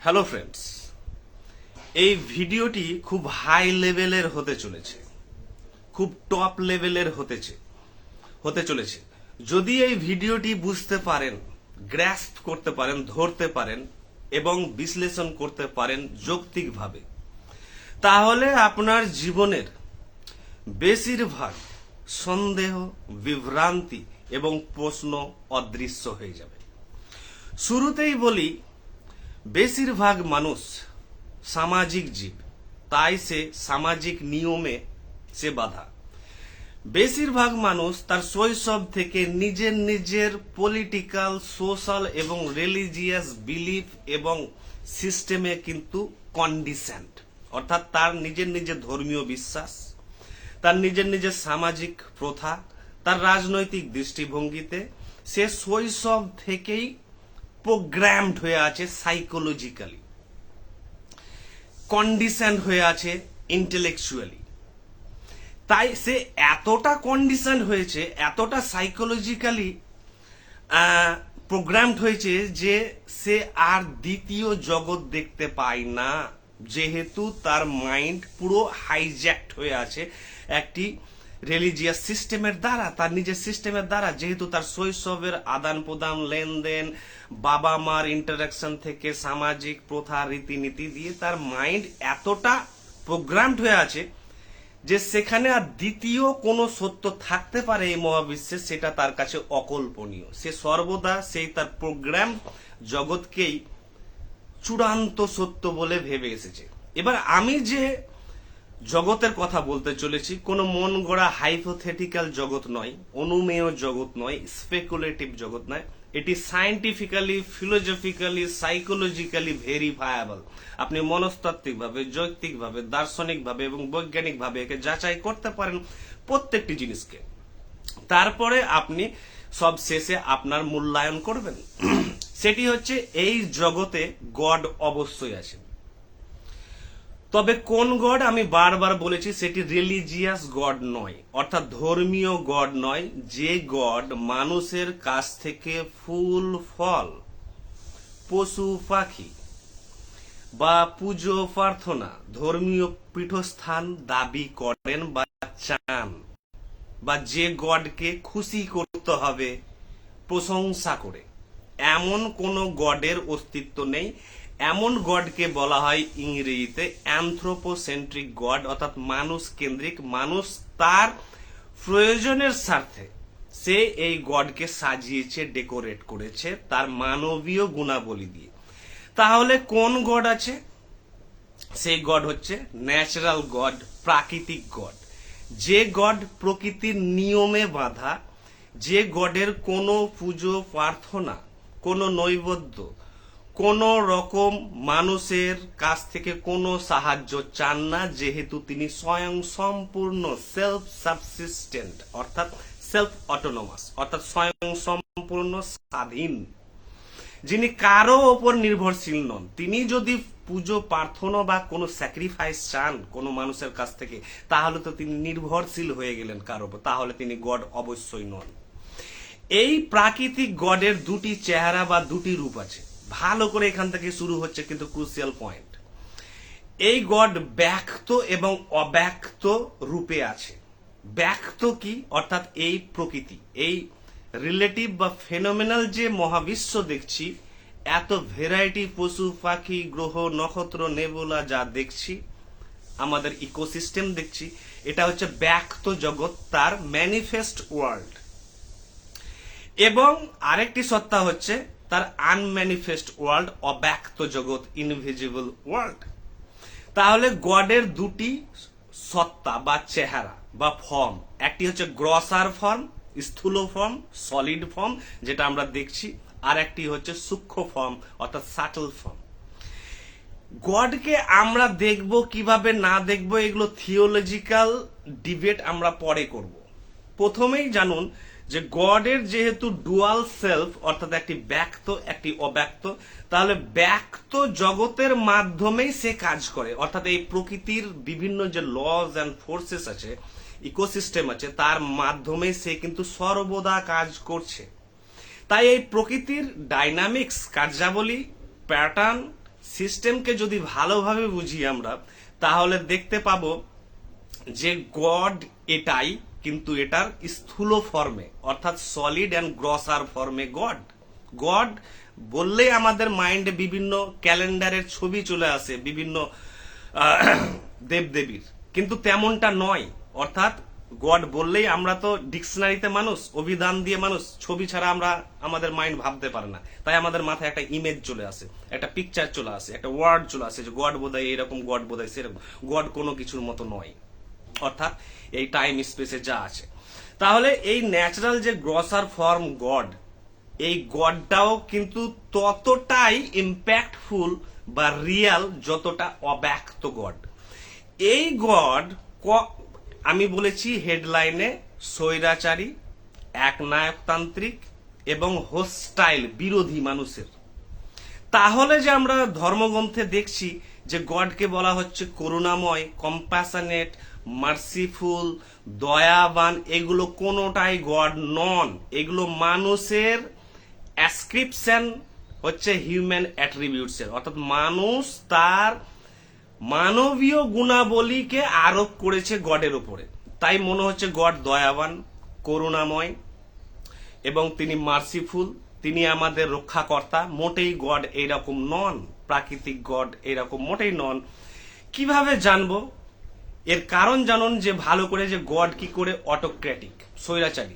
Hello friends, এই ভিডিওটি খুব হাই লেভেলের হতে চলেছে, খুব টপ লেভেলের হতে চলেছে। যদি এই ভিডিওটি বুঝতে পারেন, গ্র্যাস্প করতে পারেন, ধরতে পারেন এবং বিশ্লেষণ করতে পারেন যৌক্তিকভাবে, তাহলে আপনার জীবনের বেশিরভাগ সন্দেহ, বিভ্রান্তি এবং প্রশ্ন অদৃশ্য হয়ে যাবে। শুরুতেই বলি, বেশিরভাগ মানুষ সামাজিক জীব, তাই সে সামাজিক নিয়মে সে বাধা। বেশিরভাগ মানুষ তার শৈশব থেকে নিজের পলিটিক্যাল, সোশ্যাল এবং রিলিজিয়াস বিলিফ এবং সিস্টেমে কিন্তু কন্ডিশনড, অর্থাৎ তার নিজের ধর্মীয় বিশ্বাস, তার নিজের সামাজিক প্রথা, তার রাজনৈতিক দৃষ্টিভঙ্গিতে সে শৈশব থেকেই প্রোগ্রামড হয়ে আছে, সাইকোলজিক্যালি কন্ডিশন হয়ে আছে, ইন্টেলেকচুয়ালি। তাই সে এতটা কন্ডিশন হয়েছে, এতটা সাইকোলজিক্যালি প্রোগ্রামড হয়েছে যে সে আর দ্বিতীয় জগৎ দেখতে পায় না, যেহেতু তার মাইন্ড পুরো হাইজ্যাক্ট হয়ে আছে একটি রিলিজিয়াস সিস্টেমের দ্বারা, তার নিজের সিস্টেমের দ্বারা। যেহেতু তার শৈশবের আদান প্রদান, লেনদেন, বাবা মার ইন্টারাকশন থেকে সামাজিক প্রথা, রীতিনীতি দিয়ে তার মাইন্ড এতটা প্রোগ্রামড হয়ে আছে যে সেখানে আর দ্বিতীয় কোনো সত্য থাকতে পারে এই মহাবিশ্বে, সেটা তার কাছে অকল্পনীয়। সে সর্বদা সেই তার প্রোগ্রাম জগৎকেই চূড়ান্ত সত্য বলে ভেবে এসেছে। এবার আমি যে জগতের কথা বলতে চলেছি, কোনো মন গড়া হাইপোথেটিক্যাল জগৎ নয়, অনুমেয় জগৎ নয়, স্পেকুলেটিভ জগৎ নয়। এটি সায়েন্টিফিক্যালি, ফিলোসফিক্যালি, সাইকোলজিক্যালি ভেরিফায়াবল। আপনি মনস্তাত্ত্বিকভাবে, যৌক্তিকভাবে, দার্শনিকভাবে এবং বৈজ্ঞানিকভাবে একে যাচাই করতে পারেন প্রত্যেকটি জিনিসকে। তারপরে আপনি সব শেষে আপনার মূল্যায়ন করবেন। সেটি হচ্ছে, এই জগতে গড অবশ্যই আছে। তবে কোন গড? আমি বারবার বলেছি, সেটি রিলিজিয়াস গড নয়, অর্থাৎ ধর্মীয় গড নয়। যে গড মানুষের কাছ থেকে ফুল, ফল, পশু পাখি বা পুজো প্রার্থনা, ধর্মীয় পীঠস্থান দাবি করেন বা চান, বা যে গডকে খুশি করতে হবে প্রশংসা করে, এমন কোন গডের অস্তিত্ব নেই। এমন গডকে বলা হয় ইংরেজিতে অ্যানথ্রোপোসেন্ট্রিক গড, অর্থাৎ মানুষ কেন্দ্রিক। মানুষ তার প্রয়োজনের স্বার্থে সে এই গডকে সাজিয়েছে, ডেকোরেট করেছে তার মানবীয় গুণাবলী দিয়ে। তাহলে কোন গড আছে? সেই গড হচ্ছে ন্যাচারাল গড, প্রাকৃতিক গড। যে গড প্রকৃতির নিয়মে বাঁধা, যে গডের কোনো পুজো প্রার্থনা, কোনো নৈবেদ্য, কোন রকম মানুষের কাছ থেকে কোনো সাহায্য চান না, যেহেতু তিনি স্বয়ং সম্পূর্ণ সেলফ সাবসিস্টেন্ট, অর্থাৎ সেলফ অটোনোমাস, অর্থাৎ স্বয়ং সম্পূর্ণ স্বাধীন, যিনি কারো ওপর নির্ভরশীল নন। তিনি যদি পুজো প্রার্থনা বা কোনো স্যাক্রিফাইস চান কোনো মানুষের কাছ থেকে, তাহলে তো তিনি নির্ভরশীল হয়ে গেলেন কারো ওপর, তাহলে তিনি গড অবশ্যই নন। এই প্রাকৃতিক গডের দুটি চেহারা বা দুটি রূপ আছে। ভালো করে এখান থেকে শুরু হচ্ছে কিন্তু ক্রুশিয়াল পয়েন্ট। এই গড ব্যক্ত এবং অব্যক্ত রূপে আছে। ব্যক্ত কি? অর্থাৎ এই প্রকৃতি, এই রিলেটিভ বা ফেনোমেনাল যে মহাবিশ্ব দেখছি, এত ভ্যারাইটি পশু পাখি, গ্রহ, নক্ষত্র, নেবুলা যা দেখছি, আমাদের ইকোসিস্টেম দেখছি, এটা হচ্ছে ব্যক্ত জগৎ, তার ম্যানিফেস্ট ওয়ার্ল্ড। এবং আরেকটি সত্তা হচ্ছে তার আনম্যানিফেস্ট ওয়ার্ল্ড, অব্যক্ত জগৎ, ইনভিজিবল ওয়ার্ল্ড। তাহলে গডের দুটি সত্তা বা চেহারা বা ফর্ম, একটি হচ্ছে গ্রসার ফর্ম, স্থূল ফর্ম, সলিড ফর্ম, যেটা আমরা দেখছি, আর একটি হচ্ছে সূক্ষ্ম ফর্ম, অর্থাৎ সাটল ফর্ম। গডকে আমরা দেখব কিভাবে, না দেখব, এগুলো থিওলজিক্যাল ডিবেট আমরা পরে করব। প্রথমেই জানুন যে গডের যেহেতু ডুয়াল সেলফ, অর্থাৎ একটি ব্যক্ত, একটি অব্যক্ত, তাহলে ব্যক্ত জগতের মাধ্যমেই সে কাজ করে, অর্থাৎ এই প্রকৃতির বিভিন্ন যে লজ অ্যান্ড ফোর্সেস আছে, ইকোসিস্টেম আছে, তার মাধ্যমে সে কিন্তু সর্বদা কাজ করছে। তাই এই প্রকৃতির ডাইনামিক্স, কার্যাবলী, প্যাটার্ন সিস্টেমকে যদি ভালোভাবে বুঝি আমরা, তাহলে দেখতে পাবো যে গড এটাই, কিন্তু এটার স্থূল ফর্মে, অর্থাৎ সলিড অ্যান্ড গ্রসার ফর্মে গড। গড বললেই আমাদের মাইন্ডে বিভিন্ন ক্যালেন্ডারের ছবি চলে আসে, বিভিন্ন দেবদেবীর, কিন্তু তেমনটা নয়। অর্থাৎ গড বললেই আমরা তো ডিকশনারিতে মানুষ, অভিধান দিয়ে মানুষ, ছবি ছাড়া আমরা আমাদের মাইন্ড ভাবতে পারে না, তাই আমাদের মাথায় একটা ইমেজ চলে আসে, একটা পিকচার চলে আসে, একটা ওয়ার্ড চলে আসে যে গড বোধহয় এরকম, গড বোধহয় সেরকম। গড কোনো কিছুর মতো নয়, অর্থাৎ এই টাইম স্পেসে যা আছে। তাহলে এই ন্যাচারাল যে গ্রসার ফর্ম গড, এই গডটাও কিন্তু ততটাই ইম্প্যাক্টফুল বা রিয়াল যতটা অব্যক্ত গড। এই গড আমি বলেছি হেডলাইনে স্বৈরাচারী, একনায়কতান্ত্রিক এবং হোস্টাইল, বিরোধী মানুষের। তাহলে যে আমরা ধর্মগ্রন্থে দেখছি যে গডকে বলা হচ্ছে করুণাময়, কম্প্যাশনেট, মার্সিফুল, দয়াবান, এগুলো কোনোটাই গড নন। এগুলো মানুষের অ্যাসক্রিপশন, হচ্ছে হিউম্যান অ্যাট্রিবিউটস এর, অর্থাৎ মানুষ তার মানবীয় গুণাবলীকে আরোপ করেছে গডের উপরে। তাই মনে হচ্ছে গড দয়াবান, করুণাময় এবং তিনি মার্সিফুল, তিনি আমাদের রক্ষাকর্তা। মোটেই গড এইরকম নন, প্রাকৃতিক গড এরকম মোটেই নন। কিভাবে জানবো? এর কারণ জানুন যে ভালো করে, যে গড কি করে অটোক্রেটিক, স্বৈরাচারী।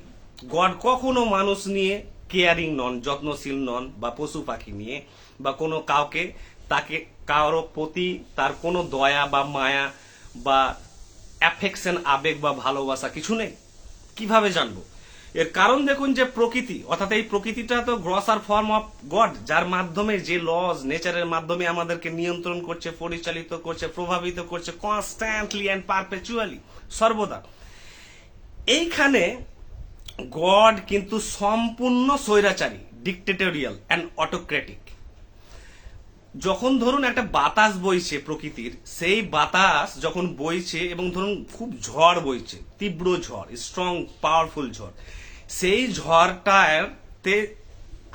গড কখনো মানুষ নিয়ে কেয়ারিং নন, যত্নশীল নন, বা পশু পাখি নিয়ে, বা কোনো কাউকে, তাকে কারো প্রতি তার কোনো দয়া বা মায়া বা অ্যাফেকশন, আবেগ বা ভালোবাসা কিছু নেই। কিভাবে জানবো? এর কারণ দেখুন যে প্রকৃতি, অর্থাৎ এই প্রকৃতিটা তো গ্রসার ফর্ম অফ গড, যার মাধ্যমে, যে লজ নেচারের মাধ্যমে আমাদেরকে নিয়ন্ত্রণ করছে, পরিচালিত করছে, প্রভাবিত করছে কনস্ট্যান্টলি অ্যান্ড পারপেচুয়ালি, সর্বদা। এইখানে গড কিন্তু সম্পূর্ণ স্বৈরাচারী, ডিক্টেটোরিয়াল অ্যান্ড অটোক্রেটিক। যখন ধরুন একটা বাতাস বইছে প্রকৃতির, সেই বাতাস যখন বইছে এবং ধরুন খুব ঝড় বইছে, তীব্র ঝড়, স্ট্রং পাওয়ারফুল ঝড়, সেই ঝড়টাতে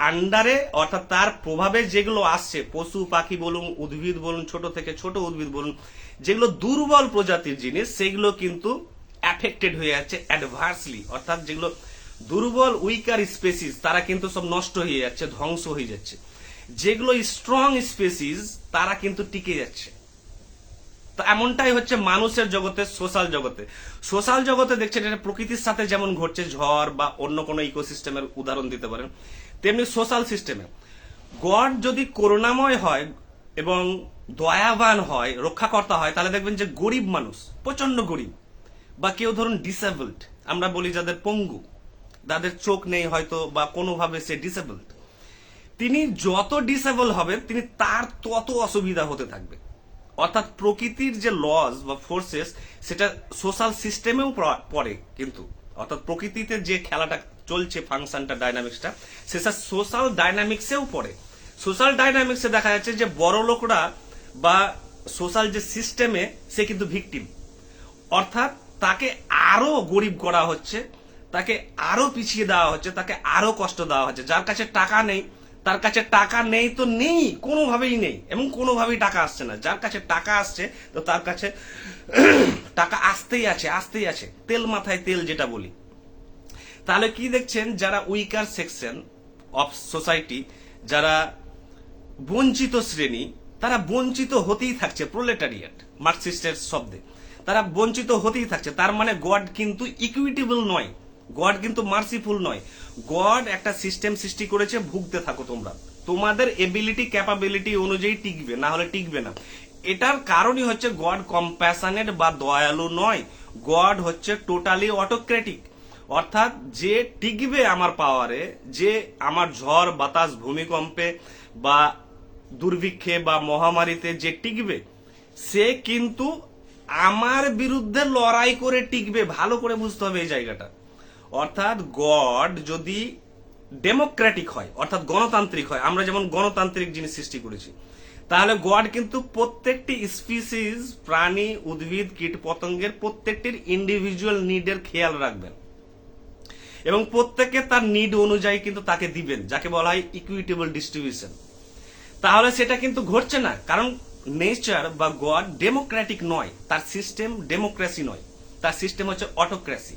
আন্ডারে, অর্থাৎ তার প্রভাবে যেগুলো আসছে, পশু পাখি বলুন, উদ্ভিদ বলুন, ছোট থেকে ছোট উদ্ভিদ বলুন, যেগুলো দুর্বল প্রজাতির জিনিস, সেগুলো কিন্তু অ্যাফেক্টেড হয়ে যাচ্ছে অ্যাডভার্সলি। অর্থাৎ যেগুলো দুর্বল, উইকার স্পেসিস, তারা কিন্তু সব নষ্ট হয়ে যাচ্ছে, ধ্বংস হয়ে যাচ্ছে। যেগুলো স্ট্রং স্পেসিস, তারা কিন্তু টিকে যাচ্ছে। তো এমনটাই হচ্ছে মানুষের জগতে, সোশ্যাল জগতে। সোশ্যাল জগতে দেখছেন এটা প্রকৃতির সাথে যেমন ঘটছে, ঝড় বা অন্য কোনো ইকোসিস্টেমের উদাহরণ দিতে পারেন, তেমনি সোশ্যাল সিস্টেমে গড যদি করুণাময় হয় এবং দয়াবান হয়, রক্ষাকর্তা হয়, তাহলে দেখবেন যে গরিব মানুষ, প্রচন্ড গরিব, বা কেউ ধরুন ডিসেবলড, আমরা বলি যাদের পঙ্গু, যাদের চোখ নেই হয়তো, বা কোনোভাবে সে ডিসেবলড, তিনি যত ডিসেবল হবেন, তিনি তার তত অসুবিধা হতে থাকবে। অর্থাৎ প্রকৃতির যে লজ বা ফোর্সেস, সেটা সোশ্যাল সিস্টেমেও পড়ে কিন্তু। অর্থাৎ প্রকৃতিতে যে খেলাটা চলছে, ফাংশনটা, ডাইনামিক্সটা, সেটা সোশ্যাল ডাইনামিক্সেও পড়ে। সোশ্যাল ডাইনামিক্সে দেখা যাচ্ছে যে বড় লোকরা বা সোশ্যাল যে সিস্টেমে, সে কিন্তু ভিকটিম। অর্থাৎ তাকে আরো গরিব করা হচ্ছে, তাকে আরো পিছিয়ে দেওয়া হচ্ছে, তাকে আরো কষ্ট দেওয়া হচ্ছে। যার কাছে টাকা নেই, তার কাছে টাকা নেই তো নেই, কোনোভাবেই নেই, এবং কোনোভাবেই টাকা আসছে না। যার কাছে টাকা আসছে, তো তার কাছে টাকা আসতেই আছে, আসতেই আছে, তেল মাথায় তেল যেটা বলি। তাহলে কি দেখছেন, যারা উইকার সেকশন অফ সোসাইটি, যারা বঞ্চিত শ্রেণী, তারা বঞ্চিত হতেই থাকছে। প্রোলেটারিয়েট, মার্কসিস্টের শব্দে, তারা বঞ্চিত হতেই থাকছে। তার মানে গড কিন্তু ইকুইটেবল নয়, গড কিন্তু মার্সিফুল নয়। গড একটা সিস্টেম সৃষ্টি করেছে, ভুগতে থাকো তোমরা, তোমাদের এবিলিটি, ক্যাপাবিলিটি অনুযায়ী টিকবে, না হলে টিকবে না। এটার কারণই হচ্ছে গড কম্প্যাশনেট বা দয়ালু নয়, গড হচ্ছে টোটালি অটোক্রেটিক। অর্থাৎ যে টিকবে আমার পাওয়ারে, যে আমার ঝড় বাতাস, ভূমিকম্পে বা দুর্ভিক্ষে বা মহামারীতে যে টিকবে, সে কিন্তু আমার বিরুদ্ধে লড়াই করে টিকবে। ভালো করে বুঝতে হবে এই জায়গাটা। অর্থাৎ গড যদি ডেমোক্রেটিক হয়, অর্থাৎ গণতান্ত্রিক হয়, আমরা যেমন গণতান্ত্রিক জিনিস সৃষ্টি করেছি, তাহলে গড কিন্তু প্রত্যেকটি স্পিসিস, প্রাণী, উদ্ভিদ, কীট পতঙ্গের প্রত্যেকটির ইন্ডিভিজুয়াল নিডের খেয়াল রাখবেন, এবং প্রত্যেকে তার নিড অনুযায়ী কিন্তু তাকে দিবেন, যাকে বলা হয় ইকুইটেবল ডিস্ট্রিবিউশন। তাহলে সেটা কিন্তু ঘটছে না, কারণ নেচার বা গড ডেমোক্রেটিক নয়, তার সিস্টেম ডেমোক্রেসি নয়, তার সিস্টেম হচ্ছে অটোক্রেসি।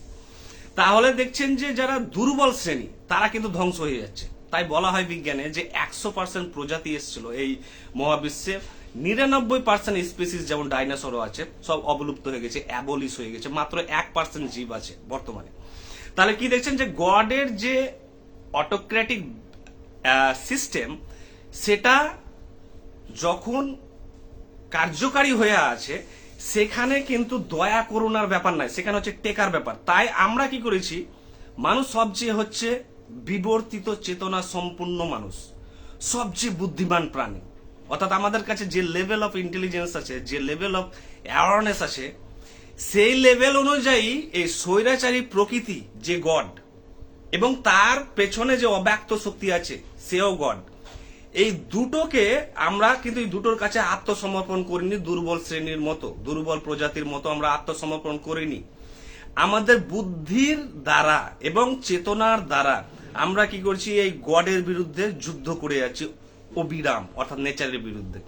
তাহলে দেখছেন যে যারা দুর্বল শ্রেণী তারা কিন্তু ধ্বংস হয়ে যাচ্ছে। তাই বলা হয় বিজ্ঞানে যে 100% প্রজাতি এসেছিল এই মহাবিশ্বে, 99% স্পিসিস যেমন ডাইনোসরও আছে সব অবলুপ্ত হয়ে গেছে, অ্যাবলিশ হয়ে গেছে, মাত্র 1% জীব আছে বর্তমানে। তাহলে কি দেখছেন যে গডের যে অটোক্রেটিক সিস্টেম সেটা যখন কার্যকারী হয়ে আছে সেখানে কিন্তু দয়া করুণার ব্যাপার নাই, সেখানে হচ্ছে টেকার ব্যাপার। তাই আমরা কি করেছি, মানুষ সবচেয়ে হচ্ছে বিবর্তিত চেতনা সম্পূর্ণ মানুষ, সবচেয়ে বুদ্ধিমান প্রাণী। অর্থাৎ আমাদের কাছে যে লেভেল অফ ইন্টেলিজেন্স আছে, যে লেভেল অফ অ্যাওয়ারনেস আছে, সেই লেভেল অনুযায়ী এই স্বৈরাচারী প্রকৃতি যে গড এবং তার পেছনে যে অব্যক্ত শক্তি আছে সেও গড, এই দুটোকে আমরা কিন্তু এই দুটোর কাছে আত্মসমর্পণ করিনি। দুর্বল শ্রেণীর মতো, দুর্বল প্রজাতির মতো আমরা আত্মসমর্পণ করিনি। আমাদের বুদ্ধির দ্বারা এবং চেতনার দ্বারা আমরা কি করছি, এই গডের বিরুদ্ধে যুদ্ধ করে যাচ্ছি অবিরাম, অর্থাৎ নেচারের বিরুদ্ধে।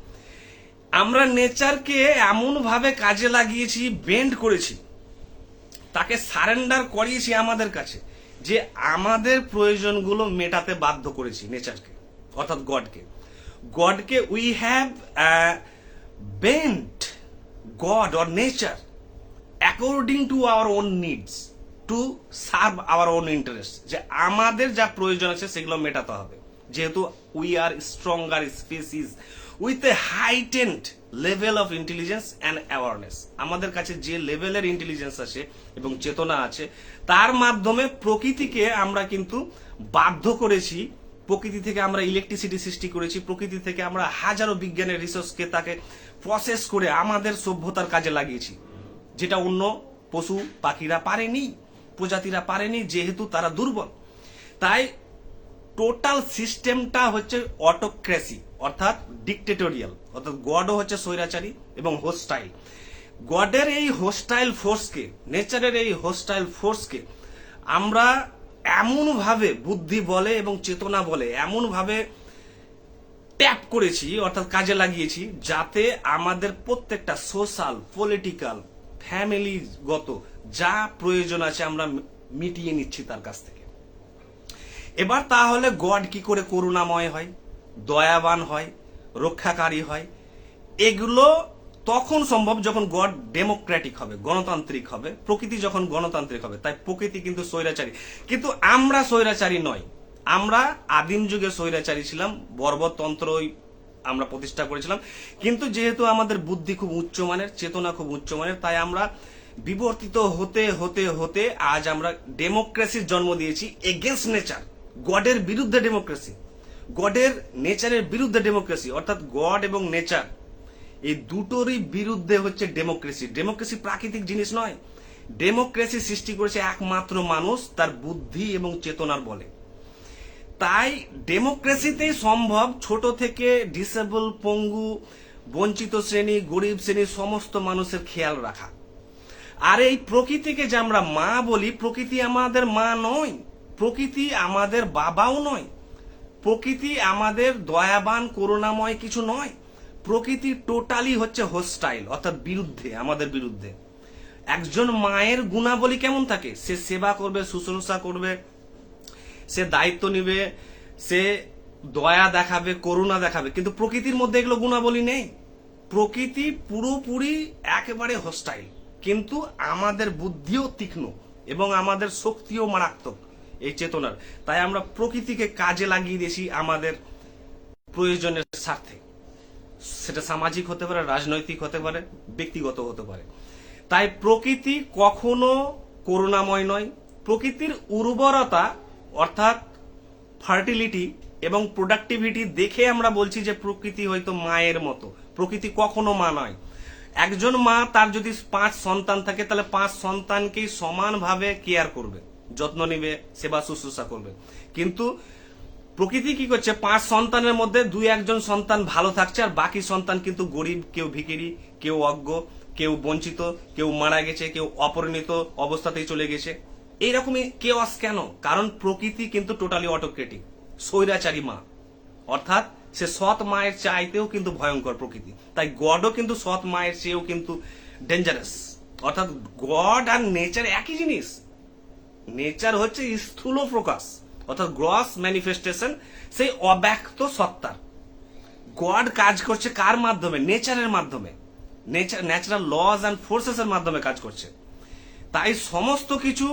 আমরা নেচারকে এমন ভাবে কাজে লাগিয়েছি, বেন্ড করেছি, তাকে সারেন্ডার করিয়েছি আমাদের কাছে, যে আমাদের প্রয়োজনগুলো মেটাতে বাধ্য করেছি নেচারকে, অর্থাৎ গডকে we have bent God or nature according to our own needs to serve our own interest, যে আমাদের যা প্রয়োজন আছে সেগুলো মেটাতে হবে। যেহেতু we are stronger species with a heightened level of intelligence and awareness, আমাদের কাছে যে লেভেলের ইন্টেলিজেন্স আছে এবং চেতনা আছে তার মাধ্যমে প্রকৃতিকে আমরা কিন্তু বাধ্য করেছি, প্রকৃতি থেকে আমরা ইলেকট্রিসিটি সৃষ্টি করেছি, প্রকৃতি থেকে আমরা হাজারো বিজ্ঞানের রিসোর্সকে তাকে প্রসেস করে আমাদের সভ্যতার কাজে লাগিয়েছি, যেটা অন্য পশু পাখিরা পারেনি, প্রজাতিরা পারেনি, যেহেতু তারা দুর্বল। তাই টোটাল সিস্টেমটা হচ্ছে অটোক্রেসি, অর্থাৎ ডিকটেটোরিয়াল, অর্থাৎ গডও হচ্ছে স্বৈরাচারী এবং হোস্টাইল। গডের এই হোস্টাইল ফোর্সকে, নেচারের এই হোস্টাইল ফোর্সকে আমরা এমন ভাবে বুদ্ধি বলে এবং চেতনা বলে এমন ভাবে ট্যাপ করেছি, অর্থাৎ কাজে লাগিয়েছি, যাতে আমাদের প্রত্যেকটা সোশ্যাল, পলিটিক্যাল, ফ্যামিলিগত যা প্রয়োজন আছে আমরা মিটিয়ে নিচ্ছি তার কাছ থেকে। এবার তাহলে গড কি করে করুণাময় হয়, দয়াবান হয়, রক্ষাকারী হয়? এগুলো তখন সম্ভব যখন গড ডেমোক্রেটিক হবে, গণতান্ত্রিক হবে, প্রকৃতি যখন গণতান্ত্রিক হবে। তাই প্রকৃতি কিন্তু স্বৈরাচারী, কিন্তু আমরা স্বৈরাচারী নয়। আমরা আদিম যুগে স্বৈরাচারী ছিলাম, বর্বরতন্ত্রই আমরা প্রতিষ্ঠা করেছিলাম, কিন্তু যেহেতু আমাদের বুদ্ধি খুব উচ্চমানের, চেতনা খুব উচ্চমানের, তাই আমরা বিবর্তিত হতে হতে হতে আজ আমরা ডেমোক্রেসির জন্ম দিয়েছি এগেনস্ট নেচার, গডের বিরুদ্ধে ডেমোক্রেসি, গডের নেচারের বিরুদ্ধে ডেমোক্রেসি, অর্থাৎ গড এবং নেচার এই দুটোরই বিরুদ্ধে হচ্ছে ডেমোক্রেসি। ডেমোক্রেসি প্রাকৃতিক জিনিস নয়, ডেমোক্রেসি সৃষ্টি করেছে একমাত্র মানুষ তার বুদ্ধি এবং চেতনার বলে। তাই ডেমোক্রেসিতেই সম্ভব ছোট থেকে ডিসেবল, পঙ্গু, বঞ্চিত শ্রেণী, গরিব শ্রেণীর সমস্ত মানুষের খেয়াল রাখা। আর এই প্রকৃতিকে যে আমরা মা বলি, প্রকৃতি আমাদের মা নয়, প্রকৃতি আমাদের বাবাও নয়, প্রকৃতি আমাদের দয়াবান করুণাময় কিছু নয়। প্রকৃতি টোটালি হচ্ছে হোস্টাইল, অর্থাৎ বিরুদ্ধে, আমাদের বিরুদ্ধে। একজন মায়ের গুণাবলী কেমন থাকে? সে সেবা করবে, শুশ্রূষা করবে, সে দায়িত্ব নিবে, সে দয়া দেখাবে, করুণা দেখাবে, কিন্তু প্রকৃতির মধ্যে এগুলো গুণাবলী নেই। প্রকৃতি পুরোপুরি একেবারে হোস্টাইল, কিন্তু আমাদের বুদ্ধিও তীক্ষ্ণ এবং আমাদের শক্তিও মারাত্মক এই চেতনার। তাই আমরা প্রকৃতিকে কাজে লাগিয়ে দিয়েছি আমাদের প্রয়োজনের স্বার্থে, সেটা সামাজিক হতে পারে, রাজনৈতিক হতে পারে, ব্যক্তিগত হতে পারে। তাই প্রকৃতি কখনো করুণাময় নয়। প্রকৃতির উর্বরতা অর্থাৎ ফার্টিলিটি এবং প্রোডাক্টিভিটি দেখে আমরা বলছি যে প্রকৃতি হয়তো মায়ের মতো। প্রকৃতি কখনো মা নয়। একজন মা তার যদি 5 সন্তান থাকে তাহলে 5 সন্তানকেই সমানভাবে কেয়ার করবে, যত্ন নিবে, সেবা শুশ্রূষা করবে। কিন্তু প্রকৃতি কি করছে, 5 সন্তানের মধ্যে 2-1জন সন্তান ভালো থাকছে, আর বাকি সন্তান কিন্তু গরিব, কেউ ভিখিরি, কেউ অজ্ঞ, কেউ বঞ্চিত, কেউ মারা গেছে, কেউ অপরিণত অবস্থাতেই চলে গেছে। এইরকমই কেওয়াস কেন? কারণ প্রকৃতি কিন্তু টোটালি অটোক্রেটিক, স্বৈরাচারী মা, অর্থাৎ সে সৎ মায়ের চাইতেও কিন্তু ভয়ঙ্কর প্রকৃতি। তাই গডও কিন্তু সৎ মায়ের চেয়েও কিন্তু ডেঞ্জারাস। অর্থাৎ গড আর নেচার একই জিনিস। নেচার হচ্ছে স্থূল প্রকাশ, অর্থাৎ গ্রস ম্যানিফেস্টেশন সেই অব্যক্ত সত্তার। গড কাজ করছে কার মাধ্যমে? নেচারের মাধ্যমে, ন্যাচারাল লজ অ্যান্ড ফোর্সেস এর মাধ্যমে কাজ করছে। তাই সমস্ত কিছু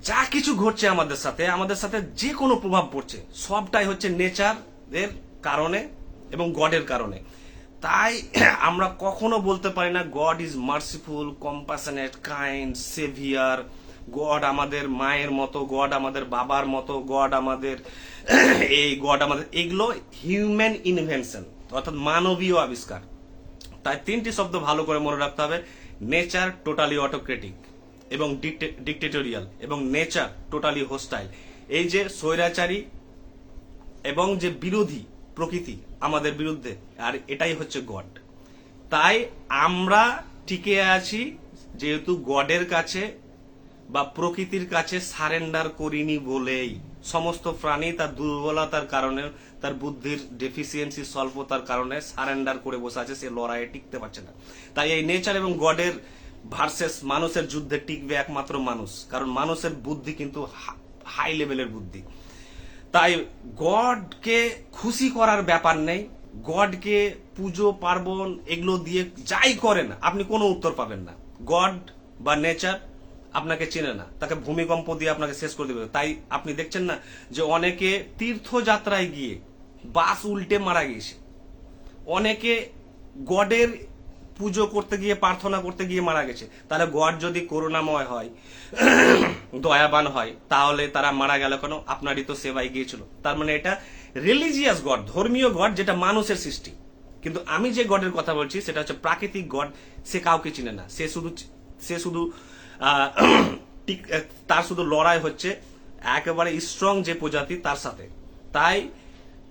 যা কিছু ঘটছে আমাদের সাথে যে কোনো প্রভাব পড়ছে সবটাই হচ্ছে নেচার এর কারণে এবং গডের কারণে। তাই আমরা কখনো বলতে পারি না God is merciful, compassionate, kind, saviour. God আমাদের মায়ের মতো, গড আমাদের বাবার মতো, গড আমাদের এগুলো হিউম্যান ইনভেনশন, অর্থাৎ মানবীয় আবিষ্কার। তাই তিনটি শব্দ ভালো করে মনে রাখতে হবে: নেচার টোটালি অটোক্রেটিক এবং ডিক্টেটোরিয়াল, এবং নেচার টোটালি হোস্টাইল। এই যে স্বৈরাচারী এবং যে বিরোধী প্রকৃতি আমাদের বিরুদ্ধে, আর এটাই হচ্ছে গড। তাই আমরা টিকে আছি যেহেতু গডের কাছে বা প্রকৃতির কাছে সারেন্ডার করিনি বলেই। সমস্ত প্রাণী তার দুর্বলতার কারণে, তার বুদ্ধির ডেফিসিয়েন্সি, স্বল্পতার কারণে সারেন্ডার করে বসে আছে, সে লড়াইয়ে টিকতে পারছে না। তাই এই নেচার এবং গডের ভার্সেস মানুষের যুদ্ধে টিকবে একমাত্র মানুষ, কারণ মানুষের বুদ্ধি কিন্তু হাই লেভেলের বুদ্ধি। তাই গডকে খুশি করার ব্যাপার নেই। গডকে পুজো পার্বণ এগুলো দিয়ে যাই করেন আপনি কোনো উত্তর পাবেন না। গড বা নেচার আপনাকে চেনে না, তাকে ভূমিকম্প দিয়ে আপনাকে শেষ করে দেবে। তাই আপনি দেখছেন না যে অনেকে তীর্থযাত্রায় গিয়ে বাস উল্টে মারা গিয়েছে, অনেকে গডের পুজো করতে গিয়ে, প্রার্থনা করতে গিয়ে মারা গেছে। তাহলে গড যদি করুণাময় হয়, দয়াবান হয়, তাহলে তারা মারা গেল কেন? আপনারই তো সেবায় গিয়েছিল। তার মানে এটা রিলিজিয়াস গড, ধর্মীয় গড, যেটা মানুষের সৃষ্টি। কিন্তু আমি যে গডের কথা বলছি সেটা হচ্ছে প্রাকৃতিক গড। সে কাউকে চিনে না, সে শুধু তার শুধু লড়াই হচ্ছে একেবারে স্ট্রং যে প্রজাতি তার সাথে। তাই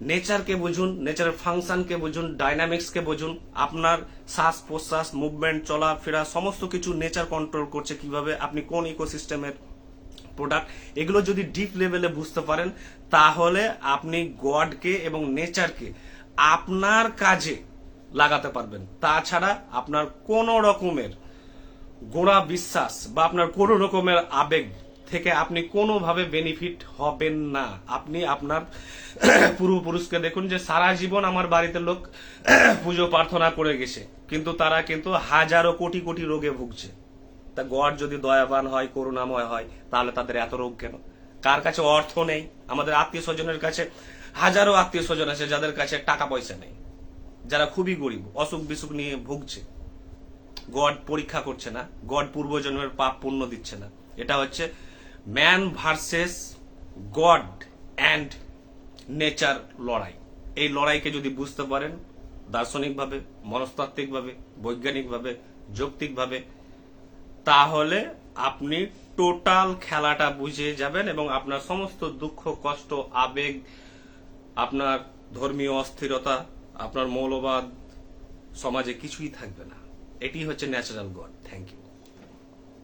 নেচারকে বুঝুন, নেচারের ফাংশনকে বুঝুন, ডাইনামিক্সকে বুঝুন। আপনার শ্বাস প্রশ্বাস, মুভমেন্ট, চলাফেরা, সমস্ত কিছু নেচার কন্ট্রোল করছে কিভাবে, আপনি কোন ইকোসিস্টেমের প্রোডাক্ট, এগুলো যদি ডিপ লেভেলে বুঝতে পারেন তাহলে আপনি গডকে এবং নেচারকে আপনার কাজে লাগাতে পারবেন। তাছাড়া আপনার কোন রকমের গোড়া বিশ্বাস বা আপনার কোন রকমের আবেগ থেকে আপনি কোনোভাবে বেনিফিট হবেন না। আপনি আপনার পূর্বপুরুষকে দেখুন যে সারা জীবন আমার বাড়িতে লোক পুজো প্রার্থনা করে গেছে, কিন্তু তারা কিন্তু হাজারো কোটি কোটি রোগে ভুগছে। তা গড যদি দয়াবান হয়, করুণাময় হয়, তাহলে তাদের এত রোগ কেন? কার কাছে অর্থ নেই? আমাদের আত্মীয় স্বজনের কাছে হাজারো আত্মীয় স্বজন আছে যাদের কাছে টাকা পয়সা নেই, যারা খুবই গরিব, অসুখ বিসুখ নিয়ে ভুগছে। গড পরীক্ষা করছে না, গড পূর্বজন্মের পাপ পুণ্য দিচ্ছে না। এটা হচ্ছে man versus god and nature লড়াই। এই লড়াইকে যদি বুঝতে পারেন দার্শনিকভাবে, মনস্তাত্ত্বিকভাবে, বৈজ্ঞানিকভাবে, যৌক্তিকভাবে, তাহলে আপনি টোটাল খেলাটা বুঝে যাবেন এবং আপনার সমস্ত দুঃখ, কষ্ট, আবেগ, আপনার ধর্মীয় অস্থিরতা, আপনার মৌলবাদ সমাজে কিছুই থাকবে না। এটি হচ্ছে ন্যাচারাল গড। Thank you.